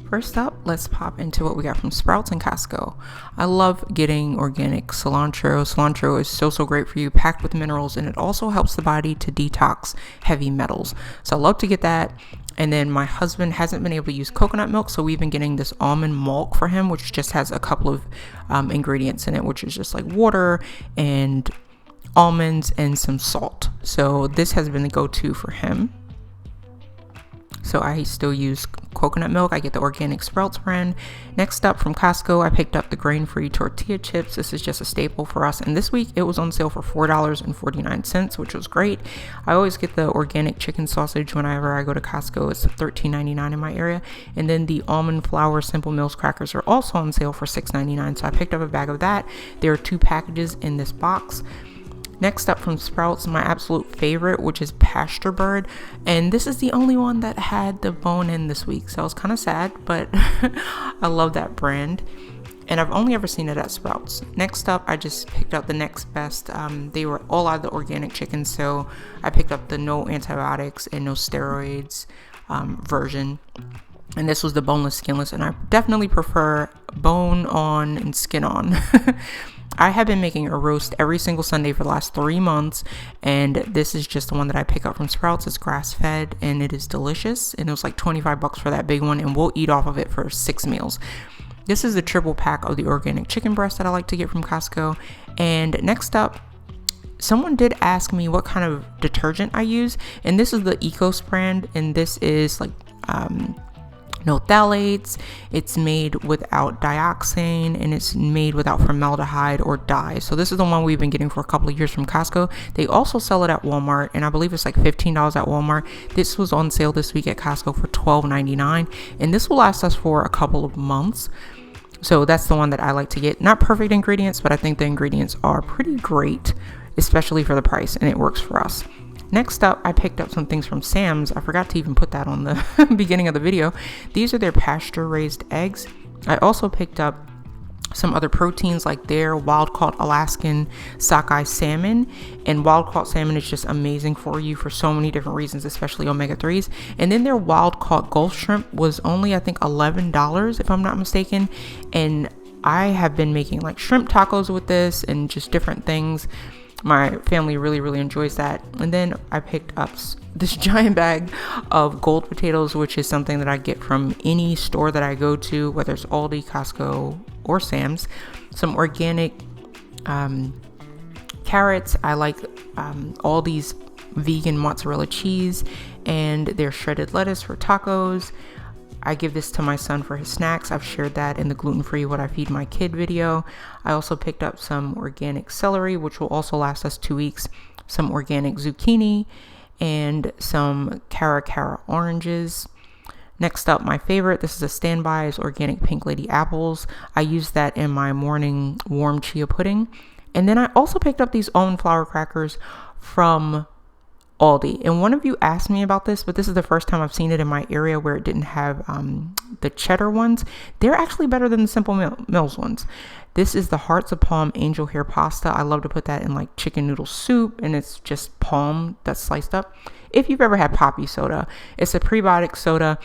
First up, let's pop into what we got from Sprouts and Costco. I love getting organic cilantro. Cilantro is so great for you, packed with minerals, and it also helps the body to detox heavy metals. So I love to get that. And then my husband hasn't been able to use coconut milk, so we've been getting this almond milk for him, which just has a couple of ingredients in it, which is just like water and almonds and some salt. So this has been the go-to for him. So I still use coconut milk. I get the organic Sprouts brand. Next up from Costco, I picked up the grain-free tortilla chips. This is just a staple for us. And this week it was on sale for $4.49, which was great. I always get the organic chicken sausage whenever I go to Costco. It's $13.99 in my area. And then the almond flour Simple Mills crackers are also on sale for $6.99. So I picked up a bag of that. There are 2 packages in this box. Next up from Sprouts, my absolute favorite, which is Pasture Bird. And this is the only one that had the bone in this week. So I was kind of sad, but I love that brand. And I've only ever seen it at Sprouts. Next up, I just picked up the next best. They were all out of the organic chicken. So I picked up the no antibiotics and no steroids version. And this was the boneless, skinless. And I definitely prefer bone on and skin on. I have been making a roast every single Sunday for the last 3 months, and this is just the one that I pick up from Sprouts. It's grass-fed, and it is delicious, and it was like $25 for that big one, and we'll eat off of it for 6 meals. This is the triple pack of the organic chicken breast that I like to get from Costco. And next up, someone did ask me what kind of detergent I use, and this is the Ecos brand, and this is like no phthalates, it's made without dioxane, and it's made without formaldehyde or dye. So this is the one we've been getting for a couple of years from Costco. They also sell it at Walmart, and I believe it's like $15 at Walmart. This was on sale this week at Costco for $12.99, and this will last us for a couple of months. So that's the one that I like to get. Not perfect ingredients, but I think the ingredients are pretty great, especially for the price, and it works for us. Next up, I picked up some things from Sam's. I forgot to even put that on the beginning of the video. These are their pasture-raised eggs. I also picked up some other proteins like their wild-caught Alaskan sockeye salmon. And wild-caught salmon is just amazing for you for so many different reasons, especially omega-3s. And then their wild-caught Gulf shrimp was only, I think, $11 if I'm not mistaken. And I have been making like shrimp tacos with this and just different things. My family really enjoys that. And then I picked up this giant bag of gold potatoes, which is something that I get from any store that I go to, whether it's Aldi, Costco, or Sam's. Some organic carrots. I like Aldi's vegan mozzarella cheese and their shredded lettuce for tacos. I give this to my son for his snacks. I've shared that in the Gluten-Free What I Feed My Kid video. I also picked up some organic celery, which will also last us 2 weeks, some organic zucchini, and some cara oranges. Next up, my favorite, this is a standby, is organic Pink Lady apples. I use that in my morning warm chia pudding. And then I also picked up these almond flour crackers from Aldi. And one of you asked me about this, but this is the first time I've seen it in my area where it didn't have the cheddar ones. They're actually better than the Simple Mills ones. This is the Hearts of Palm angel hair pasta. I love to put that in like chicken noodle soup, and it's just palm that's sliced up. If you've ever had poppy soda, it's a prebiotic soda.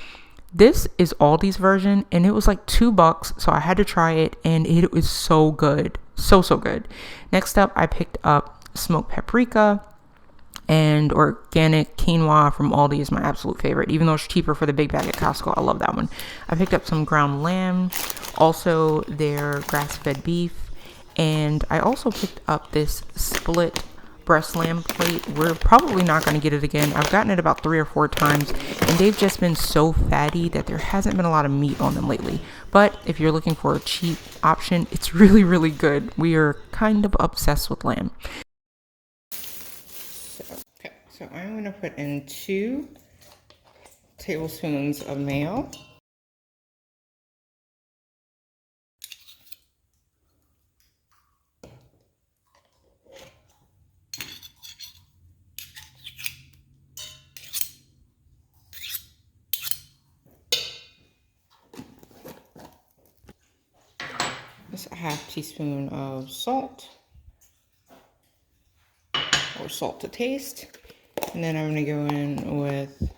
This is Aldi's version, and it was like $2, so I had to try it, and it was so good. So good. Next up, I picked up smoked paprika. And organic quinoa from Aldi is my absolute favorite, even though it's cheaper for the big bag at Costco. I love that one. I picked up some ground lamb, also their grass-fed beef, and I also picked up this split breast lamb plate. We're probably not going to get it again. I've gotten it about 3 or 4 times, and they've just been so fatty that there hasn't been a lot of meat on them lately. But if you're looking for a cheap option, it's really good. We are kind of obsessed with lamb. So I'm going to put in 2 tablespoons of mayo. half teaspoon of salt, or salt to taste. And then I'm going to go in with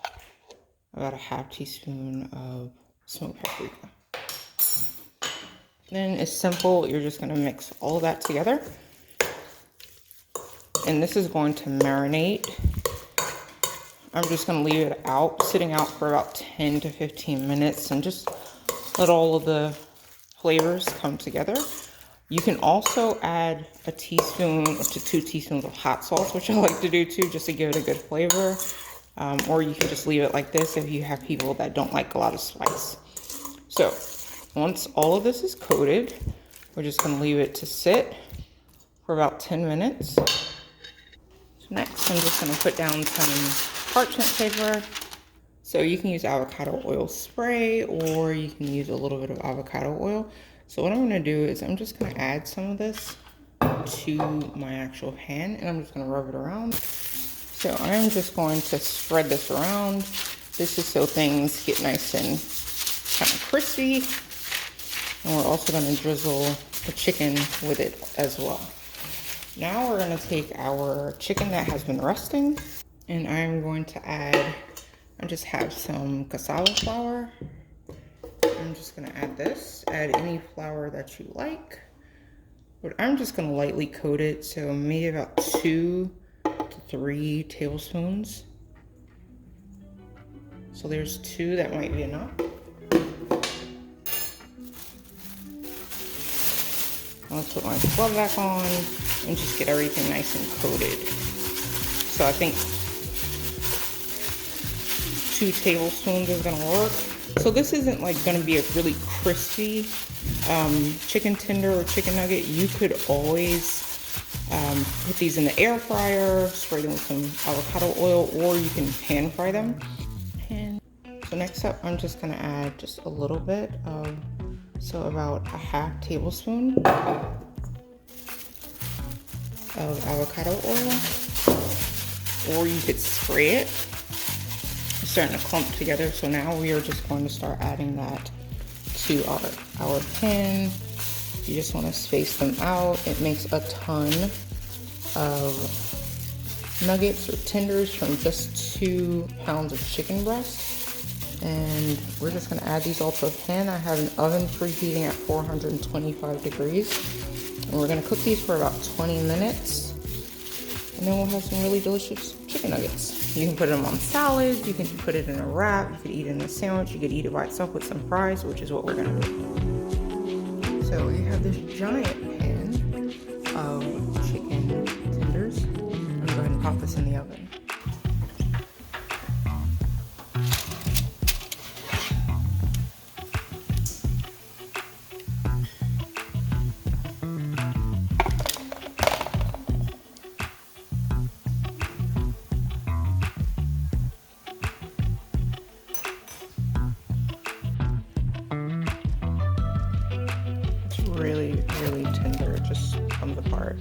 about a half teaspoon of smoked paprika. Then it's simple. You're just going to mix all of that together. And this is going to marinate. I'm just going to leave it out, sitting out for about 10 to 15 minutes and just let all of the flavors come together. You can also add a teaspoon to 2 teaspoons of hot sauce, which I like to do too, just to give it a good flavor. Or you can just leave it like this if you have people that don't like a lot of spice. So once all of this is coated, we're just going to leave it to sit for about 10 minutes. So next, I'm just going to put down some parchment paper. So you can use avocado oil spray, or you can use a little bit of avocado oil. So what I'm going to do is I'm just going to add some of this to my actual pan, and I'm just going to rub it around. So I'm just going to spread this around. This is so things get nice and kind of crispy. And we're also going to drizzle the chicken with it as well. Now we're going to take our chicken that has been resting, and I'm going to add, I just have some cassava flour. I'm just going to add this. Add any flour that you like. But I'm just going to lightly coat it, so maybe about 2 to 3 tablespoons. So there's 2, that might be enough. Let's put my glove back on and just get everything nice and coated. So I think 2 tablespoons is gonna work. So this isn't like gonna be a really crispy chicken tender or chicken nugget. You could always put these in the air fryer, spray them with some avocado oil, or you can pan fry them. And so next up, I'm just gonna add just a little bit of, so about a half tablespoon of avocado oil, or you could spray it. It's starting to clump together, so now we are just going to start adding that to our pan. You just want to space them out. It makes a ton of nuggets or tenders from just 2 pounds of chicken breast. And we're just going to add these all to a pan. I have an oven preheating at 425 degrees. And we're going to cook these for about 20 minutes. And then we'll have some really delicious chicken nuggets. You can put them on salads. You can put it in a wrap. You could eat it in a sandwich. You could eat it by itself with some fries, which is what we're going to do. So we have this giant pan of chicken tenders. I'm going to pop this in the oven. Really tender. It just comes apart.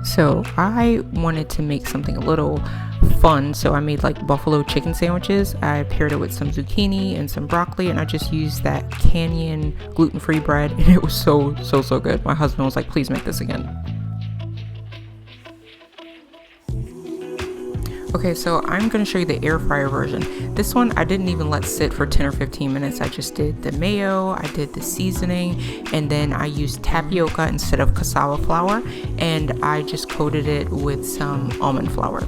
So I wanted to make something a little fun, so I made like buffalo chicken sandwiches. I paired it with some zucchini and some broccoli, and I just used that Canyon gluten-free bread, and it was so good. My husband was like, please make this again. Okay, so I'm going to show you the air fryer version. This one I didn't even let sit for 10 or 15 minutes. I just did the mayo, I did the seasoning, and then I used tapioca instead of cassava flour, and I just coated it with some almond flour.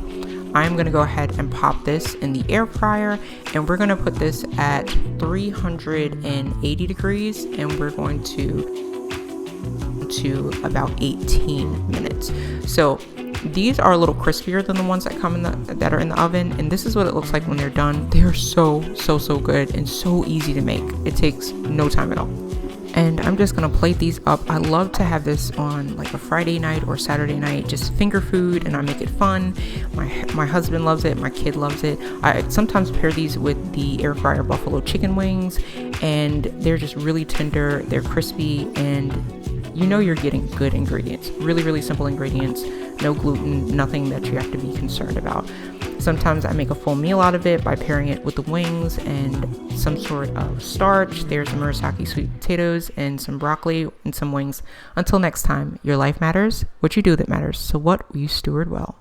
I'm going to go ahead and pop this in the air fryer, and we're going to put this at 380 degrees, and we're going to about 18 minutes. So these are a little crispier than the ones that come in that are in the oven, and this is what it looks like when they're done. They are so good and so easy to make. It takes no time at all. And I'm just gonna plate these up. I love to have this on like a Friday night or Saturday night, just finger food, and I make it fun. My husband loves it, my kid loves it. I sometimes pair these with the air fryer buffalo chicken wings, and they're just really tender, they're crispy, and you know you're getting good ingredients. Really simple ingredients, no gluten, nothing that you have to be concerned about. Sometimes I make a full meal out of it by pairing it with the wings and some sort of starch. There's murasaki sweet potatoes and some broccoli and some wings. Until next time, your life matters. What you do that matters. So what will you steward well?